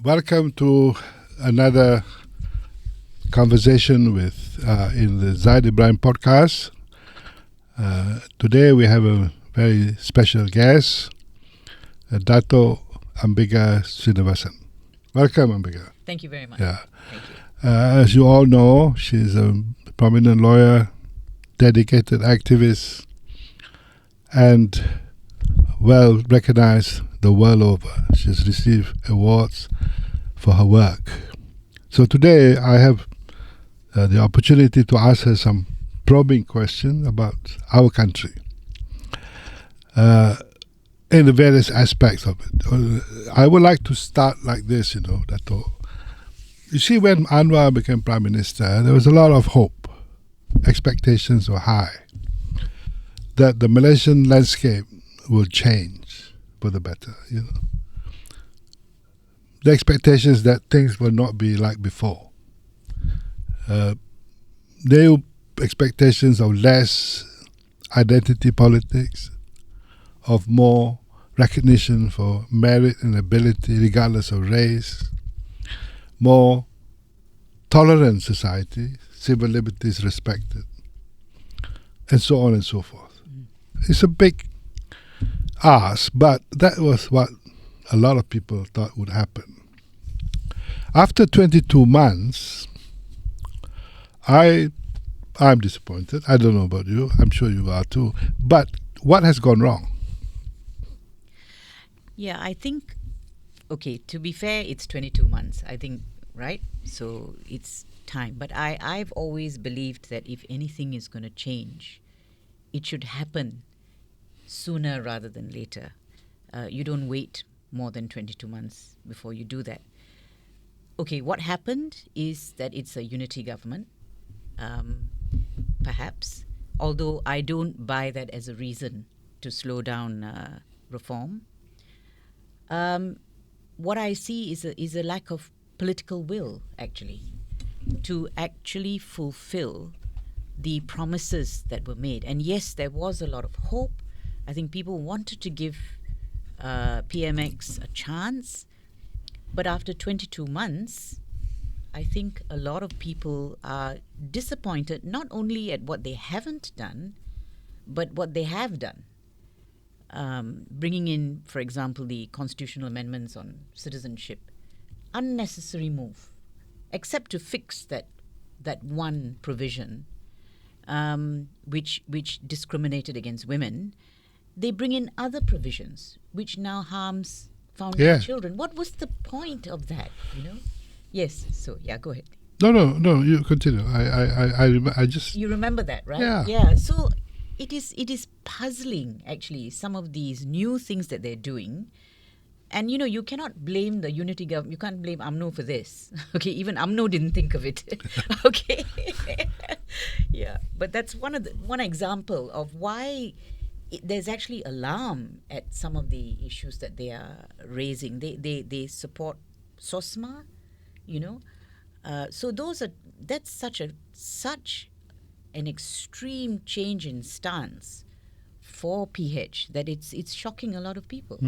Welcome to another conversation with in the Zaid Ibrahim podcast. Today we have a very special guest, Dato Ambiga Srinivasan. Welcome, Ambiga. Thank you very much. Yeah. Thank you. As you all know, she's a prominent lawyer, dedicated activist, and well recognized the world over. She's received awards for her work. So today I have the opportunity to ask her some probing questions about our country in the various aspects of it. I would like to start like this, Dato. You see, when Anwar became Prime Minister, there was a lot of hope. Expectations were high that the Malaysian landscape will change for the better, The expectations that things will not be like before. There were expectations of less identity politics, of more recognition for merit and ability regardless of race, more tolerant society, civil liberties respected, and so on and so forth. It's a big ask, but that was what a lot of people thought would happen. After 22 months, I'm disappointed. I don't know about you. I'm sure you are too. But what has gone wrong? Yeah, I think, to be fair, it's 22 months, I think, right? So it's time. But I've always believed that if anything is going to change, it should happen sooner rather than later. You don't wait more than 22 months before you do that. Okay, what happened is that it's a unity government, perhaps, although I don't buy that as a reason to slow down reform. What I see is a lack of political will, actually, to actually fulfill the promises that were made. And yes, there was a lot of hope. I think people wanted to give PMX a chance. But after 22 months, I think a lot of people are disappointed, not only at what they haven't done, but what they have done. Bringing in, for example, the constitutional amendments on citizenship, unnecessary move, except to fix that one provision which discriminated against women. They bring in other provisions which now harms foundling children. What was the point of that? Yes. So go ahead. No. You continue. I just. You remember that, right? Yeah. Yeah. So it is puzzling, actually, some of these new things that they're doing. And, you cannot blame the unity government. You can't blame UMNO for this. Okay, even UMNO didn't think of it. Okay. Yeah. But that's one example of why there's actually alarm at some of the issues that they are raising. They support SOSMA, So that's such an extreme change in stance for PH that it's shocking a lot of people.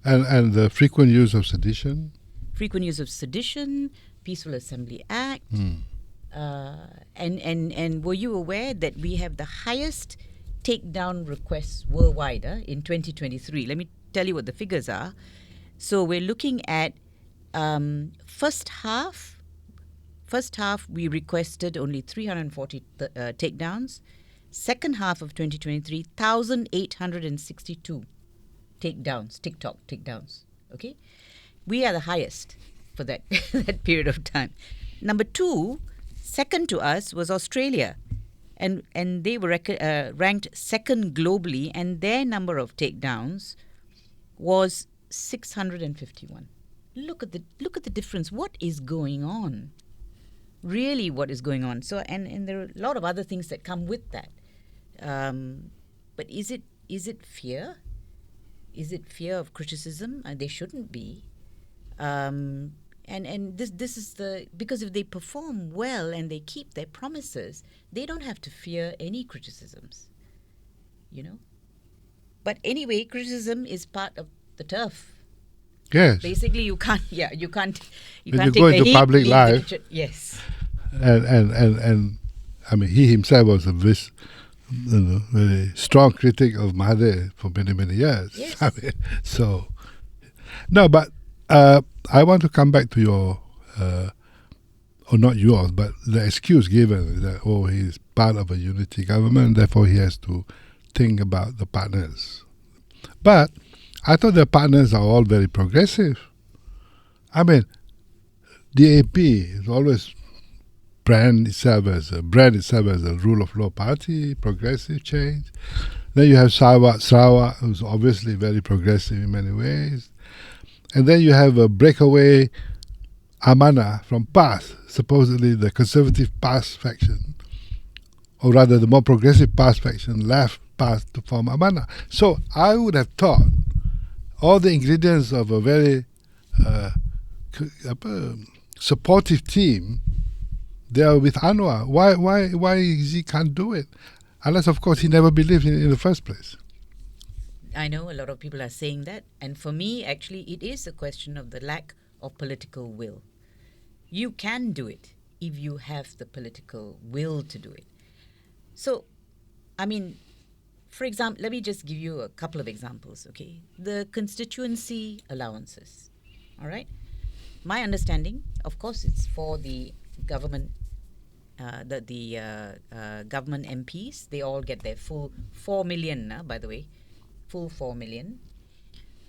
And the frequent use of sedition? Frequent use of sedition, Peaceful Assembly Act. And were you aware that we have the highest takedown requests worldwide in 2023? Let me tell you what the figures are. So we're looking at first half we requested only 340 takedowns. Second half of 2023, 1,862 TikTok takedowns. Okay, we are the highest for that that period of time. Number two, second to us was Australia. And they were ranked second globally, and their number of takedowns was 651. Look at the difference. What is going on? Really, what is going on? So, and there are a lot of other things that come with that. But is it fear? Is it fear of criticism? They shouldn't be. And this is because if they perform well and they keep their promises, they don't have to fear any criticisms, But anyway, criticism is part of the turf. Yes. Basically, you can't. Yeah, you can't. You When can't you go take the into heat, public leave the life, kitchen. Yes. and I mean, he himself was a very strong critic of Mahathir for many, many years. Yes. I mean, so, no, but I want to come back to your, or not yours, but the excuse given that, oh, he's part of a unity government, therefore he has to think about the partners. But I thought the partners are all very progressive. I mean, DAP is always brand itself as a rule of law party, progressive change. Then you have Sarawak, who's obviously very progressive in many ways. And then you have a breakaway Amana from PAS, supposedly the conservative PAS faction, or rather the more progressive PAS faction left PAS to form Amana. So I would have thought all the ingredients of a very supportive team, they are with Anwar. Why he can't do it? Unless, of course, he never believed in the first place. I know a lot of people are saying that. And for me, actually, it is a question of the lack of political will. You can do it if you have the political will to do it. So, I mean, for example, let me just give you a couple of examples, okay? The constituency allowances, all right? My understanding, of course, it's for the government, government MPs. They all get their full 4 million, by the way, full 4 million.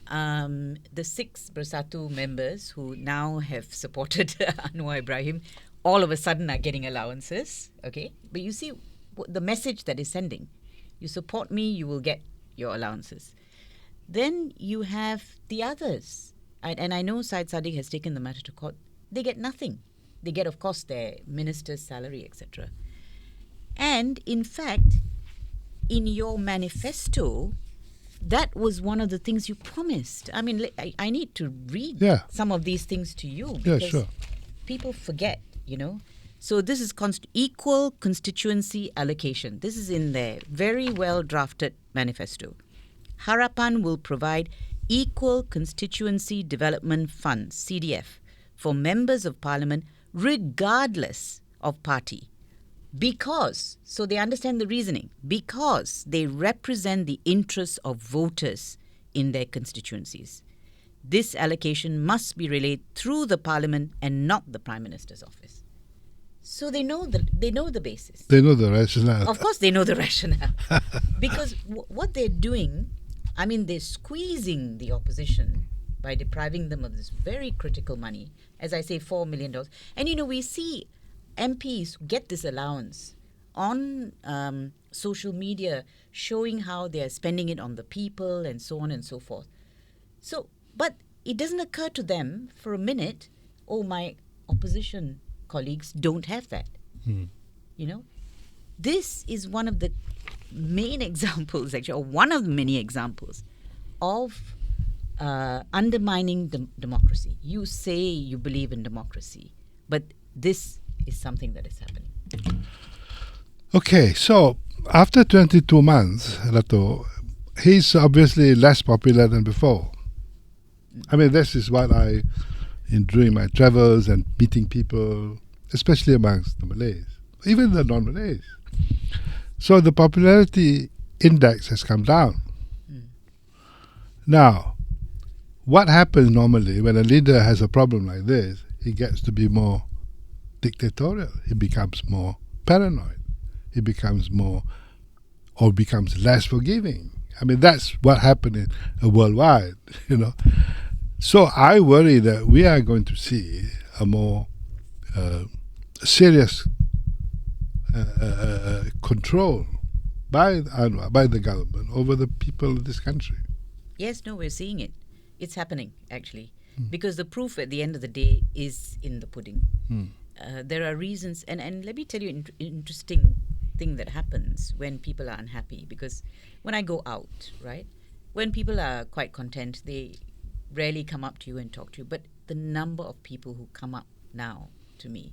The 6 Bersatu members who now have supported Anwar Ibrahim all of a sudden are getting allowances, okay? But you see the message that is sending. You support me, you will get your allowances. Then you have the others. And I know Syed Saddiq has taken the matter to court. They get nothing. They get, of course, their minister's salary, etc. And in fact, in your manifesto, that was one of the things you promised. I mean, I need to read some of these things to you because people forget, you know. So this is equal constituency allocation. This is in their very well drafted manifesto. Harapan will provide Equal Constituency Development Fund, CDF, for members of parliament regardless of party. Because, so they understand the reasoning, because they represent the interests of voters in their constituencies. This allocation must be relayed through the parliament and not the Prime Minister's office. So they know the basis. They know the rationale. Of course they know the rationale. Because what they're doing, I mean, they're squeezing the opposition by depriving them of this very critical money. As I say, $4 million. And, you know, we see MPs get this allowance on social media showing how they're spending it on the people and so on and so forth. So, but it doesn't occur to them for a minute, oh, my opposition colleagues don't have that. You know, this is one of the main examples, actually, or one of the many examples of undermining democracy. You say you believe in democracy, but this is something that is happening. Okay, so after 22 months, Dato, he's obviously less popular than before. I mean, this is what during my travels and meeting people, especially amongst the Malays, even the non-Malays. So the popularity index has come down. Now, what happens normally when a leader has a problem like this? He gets to be more dictatorial. He becomes more paranoid. He becomes less forgiving. I mean, that's what happened worldwide, you know. So I worry that we are going to see a more serious control by the government over the people of this country. Yes, no, we're seeing it. It's happening, actually, because the proof at the end of the day is in the pudding. There are reasons, and let me tell you an interesting thing that happens when people are unhappy, because when I go out, right, when people are quite content, they rarely come up to you and talk to you, but the number of people who come up now to me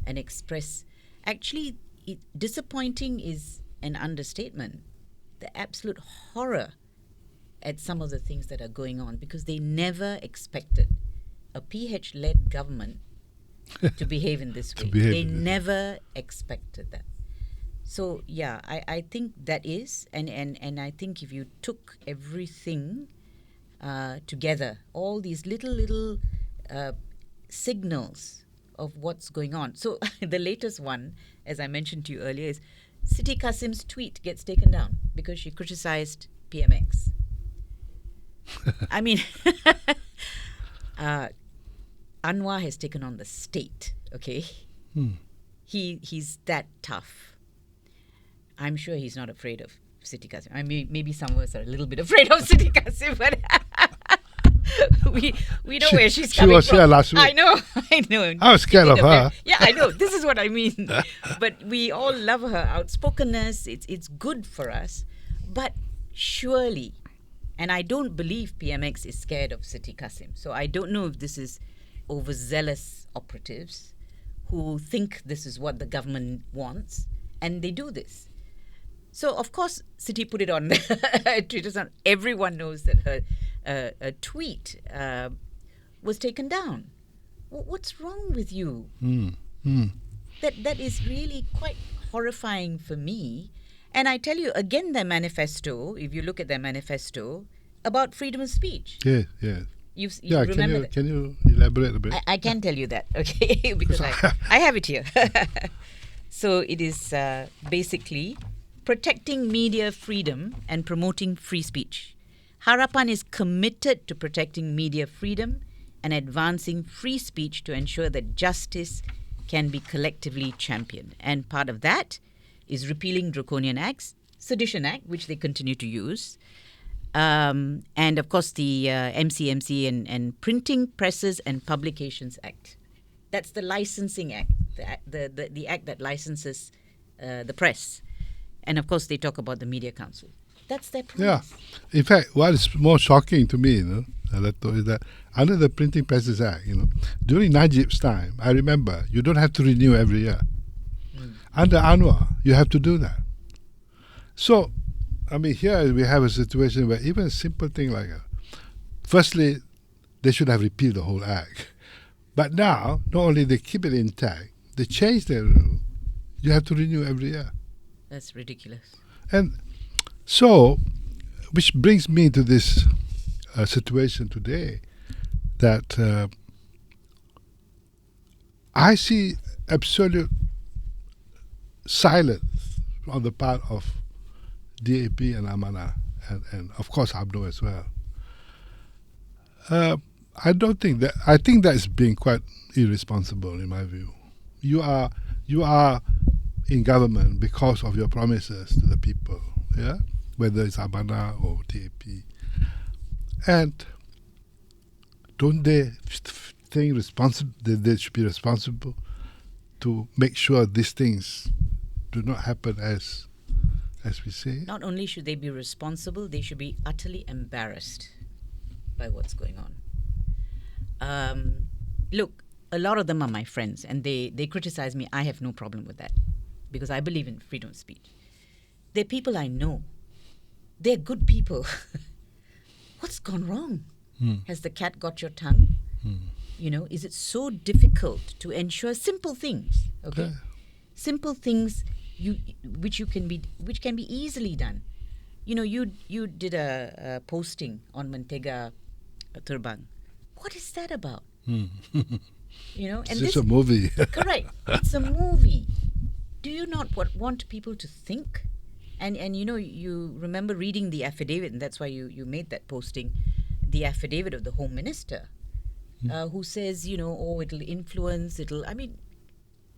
and express, actually, disappointing is an understatement, the absolute horror at some of the things that are going on, because they never expected a PH-led government to behave in this way. They never expected that. So yeah, I think that is, and I think if you took everything together, all these little signals of what's going on. So the latest one, as I mentioned to you earlier, is Siti Kasim's tweet gets taken down because she criticized PMX. I mean, Anwar has taken on the state, okay? He's that tough. I'm sure he's not afraid of Siti Kasim. I mean, maybe some of us are a little bit afraid of Siti Kasim, but we know where she's coming from. She was here last week. I know. I was scared of her. Yeah, I know. This is what I mean. But we all love her outspokenness. It's good for us. But surely, and I don't believe PMX is scared of Siti Kasim. So I don't know if this is overzealous operatives who think this is what the government wants, and they do this. So, of course, Siti put it on Twitter. Everyone knows that her tweet was taken down. What's wrong with you? That is really quite horrifying for me. And I tell you, again, their manifesto, if you look at their manifesto, about freedom of speech. Yes. You remember that? Can you elaborate a bit? I can tell you that, okay, because I have it here. So it is basically protecting media freedom and promoting free speech. Harapan is committed to protecting media freedom and advancing free speech to ensure that justice can be collectively championed. And part of that is repealing draconian acts, Sedition Act, which they continue to use, and of course the MCMC and Printing Presses and Publications Act. That's the licensing act, the act that licenses the press. And of course they talk about the Media Council. That's their promise. Yeah. In fact, what is more shocking to me, Dato, is that under the Printing Presses Act, during Najib's time, I remember you don't have to renew every year. Under Anwar, you have to do that. So, I mean, here we have a situation where even a simple thing like firstly, they should have repealed the whole act. But now, not only they keep it intact, they change their rule. You have to renew every year. That's ridiculous. And so, which brings me to this situation today, that I see absolute silence on the part of DAP and Amanah, and of course UMNO as well. I think that is being quite irresponsible in my view. You are in government because of your promises to the people, yeah, whether it's Amanah or DAP, and don't they think that they should be responsible to make sure these things do not happen as we say? Not only should they be responsible, they should be utterly embarrassed by what's going on. Look, a lot of them are my friends, and they criticize me. I have no problem with that because I believe in freedom of speech. They're people I know. They're good people. What's gone wrong? Has the cat got your tongue? Is it so difficult to ensure simple things? Okay, simple things which can be easily done. You did a posting on Mentega Terbang. What is that about? And it's a movie. Correct. It's a movie. Do you not want people to think? And you remember reading the affidavit, and that's why you made that posting, the affidavit of the Home Minister, who says, it'll influence,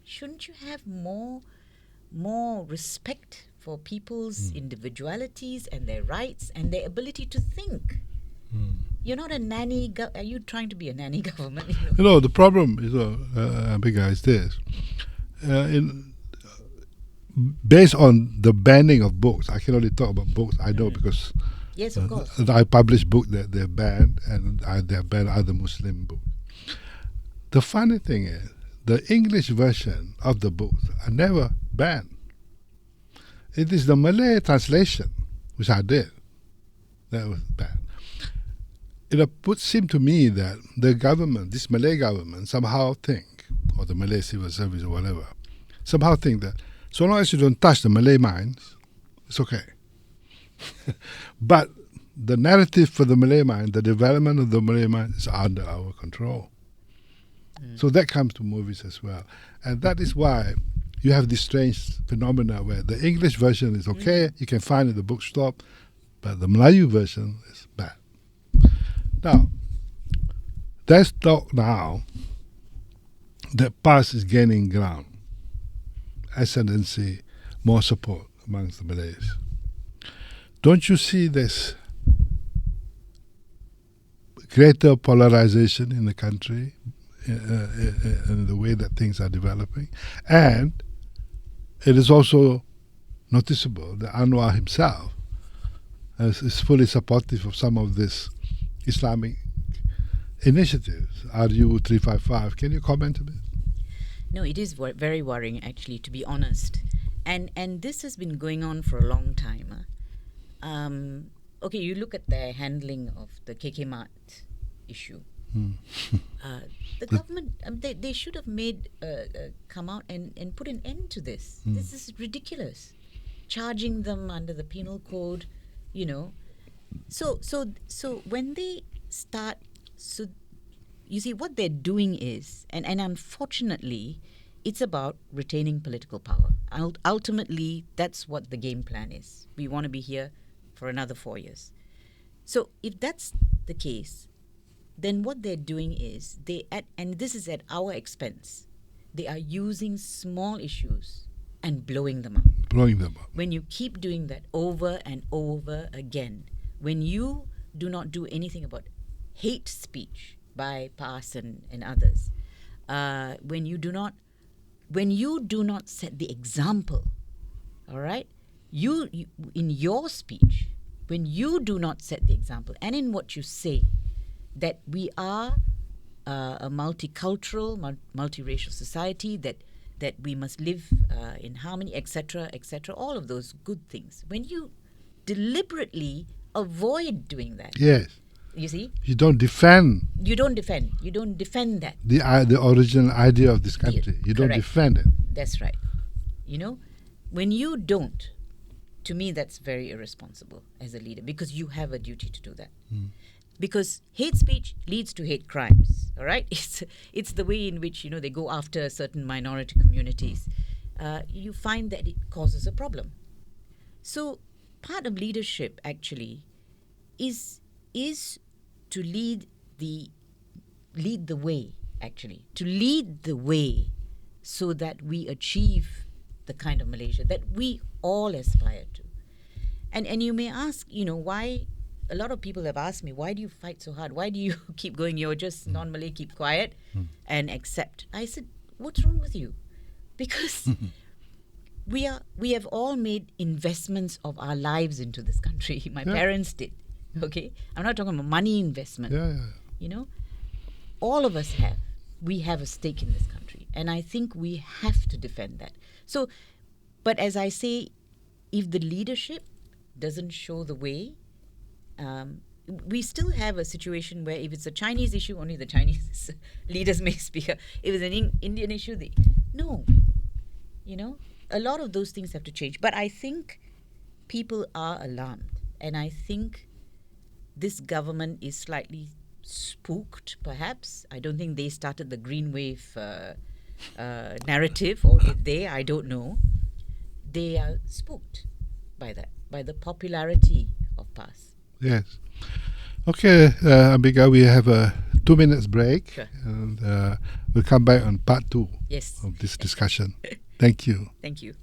shouldn't you have more respect for people's individualities and their rights and their ability to think? You're not a nanny. Are you trying to be a nanny government? The problem is, Ambiga, is this. Based on the banning of books, I can only talk about books. I know because yes, of course. I publish books that they're banned, and they have banned other Muslim books. The funny thing is, the English version of the books are never banned. It is the Malay translation, which I did, that was banned. it would seem to me that the government, this Malay government, somehow think, or the Malay civil service or whatever, somehow think that so long as you don't touch the Malay minds, it's okay. But the narrative for the Malay mind, the development of the Malay mind is under our control. So that comes to movies as well. And that is why you have this strange phenomena where the English version is okay, you can find it in the bookstore, but the Melayu version is bad. Now, there's talk now that PAS is gaining ground, ascendancy, more support amongst the Malays. Don't you see this greater polarization in the country in the way that things are developing? And it is also noticeable that Anwar himself is fully supportive of some of this Islamic initiatives, RU 355. Can you comment a bit? No, it is very worrying, actually, to be honest. And this has been going on for a long time. Okay, you look at their handling of the KK Mart issue. The government, they should have come out and put an end to this. This is ridiculous. Charging them under the penal code, you know. So when they start, so you see what they're doing is, and unfortunately, it's about retaining political power. Ultimately, that's what the game plan is. We want to be here for another 4 years. So if that's the case, then what they're doing is and this is at our expense, they are using small issues and blowing them up. Blowing them up. When you keep doing that over and over again, when you do not do anything about hate speech by PAS and others, when you do not set the example, all right, you in your speech, when you do not set the example, and in what you say, that we are a multicultural, multiracial society, that we must live in harmony, etc., all of those good things. When you deliberately avoid doing that, yes, you see, you don't defend. You don't defend that. The original idea of this country. You don't defend it. That's right. You know, when you don't, to me, that's very irresponsible as a leader, because you have a duty to do that. Because hate speech leads to hate crimes, all right? It's the way in which, they go after certain minority communities. You find that it causes a problem. So part of leadership, actually, is to lead the way, actually. To lead the way so that we achieve the kind of Malaysia that we all aspire to. And you may ask, why. A lot of people have asked me, why do you fight so hard? Why do you keep going? You're just non-Malay, keep quiet and accept. I said, what's wrong with you? Because we have all made investments of our lives into this country. My parents did. Okay? I'm not talking about money investment. All of us have. We have a stake in this country. And I think we have to defend that. So, but as I say, if the leadership doesn't show the way, we still have a situation where if it's a Chinese issue, only the Chinese leaders may speak. If it's an Indian issue, no. A lot of those things have to change. But I think people are alarmed. And I think this government is slightly spooked, perhaps. I don't think they started the green wave narrative, or did they? I don't know. They are spooked by that, by the popularity of PAS. Yes. Okay, Ambiga, we have a 2 minutes break. Sure. And we'll come back on part 2 Yes. of this discussion. Thank you. Thank you.